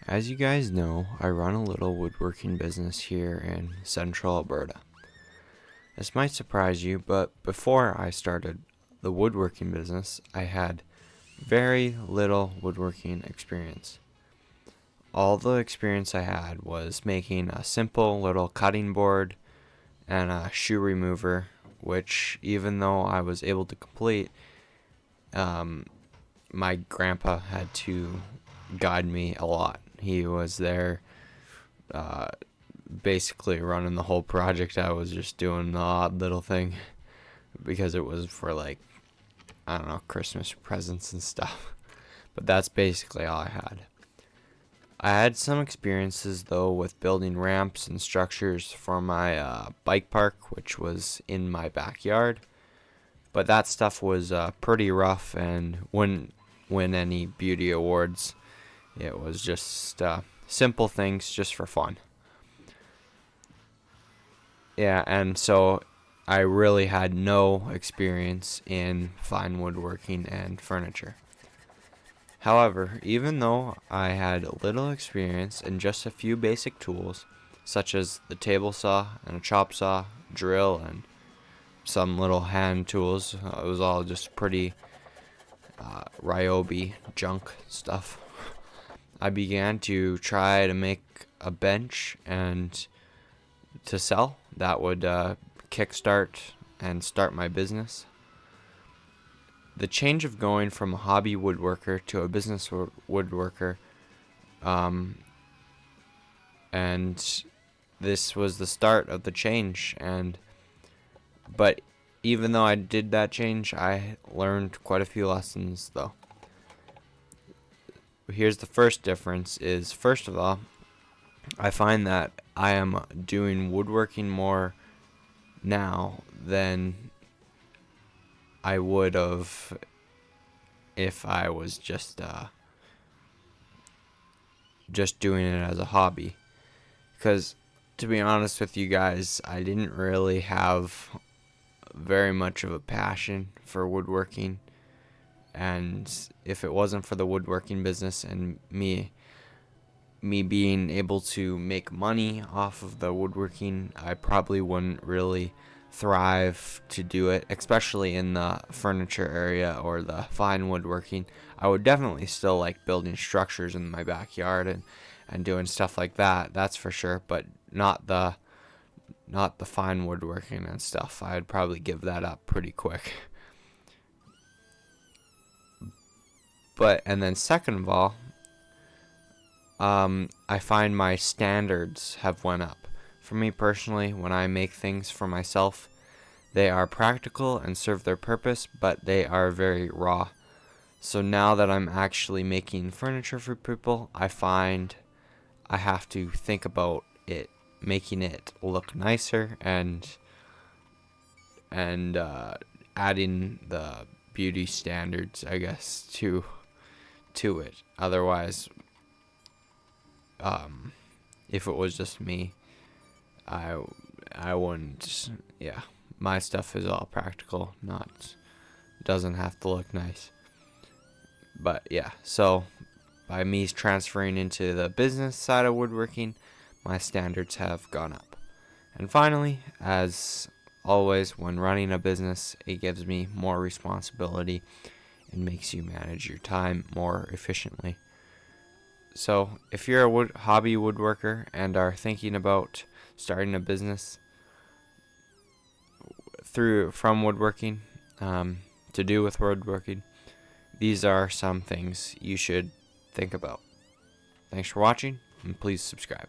As you guys know, I run a little woodworking business here in central Alberta. This might surprise you, but before I started the woodworking business, I had very little woodworking experience. All the experience I had was making a simple little cutting board and a shoe remover, which, even though I was able to complete, my grandpa had to guide me a lot. He was there uh, basically running the whole project. I was just doing the odd little thing because it was for, like, I don't know, Christmas presents and stuff. But that's basically all I had. I had some experiences though with building ramps and structures for my bike park, which was in my backyard. But that stuff was pretty rough and wouldn't win any beauty awards. It was just simple things just for fun. Yeah, and so I really had no experience in fine woodworking and furniture. However, even though I had little experience in just a few basic tools, such as the table saw and a chop saw, drill, and some little hand tools, it was all just pretty Ryobi junk stuff. I began to try to make a bench and to sell that would kickstart and start my business. The change of going from a hobby woodworker to a business woodworker, and this was the start of the change. But even though I did that change, I learned quite a few lessons though. Here's the first difference is, first of all, I find that I am doing woodworking more now than I would have if I was just doing it as a hobby. Because, to be honest with you guys, I didn't really have very much of a passion for woodworking. And if it wasn't for the woodworking business and me being able to make money off of the woodworking, I probably wouldn't really thrive to do it, especially in the furniture area or the fine woodworking. I would definitely still like building structures in my backyard and doing stuff like that, that's for sure, but not the fine woodworking and stuff. I'd probably give that up pretty quick. And then second of all, I find my standards have went up. For me personally, when I make things for myself, they are practical and serve their purpose, but they are very raw. So now that I'm actually making furniture for people, I find I have to think about it, making it look nicer and adding the beauty standards, I guess, to it. Otherwise, if it was just me, I wouldn't. Yeah, my stuff is all practical, doesn't have to look nice. But yeah, so by me transferring into the business side of woodworking, my standards have gone up. And finally, as always, when running a business, it gives me more responsibility and makes you manage your time more efficiently. So if you're a hobby woodworker and are thinking about starting a business from woodworking, to do with woodworking, these are some things you should think about. Thanks for watching, and please subscribe.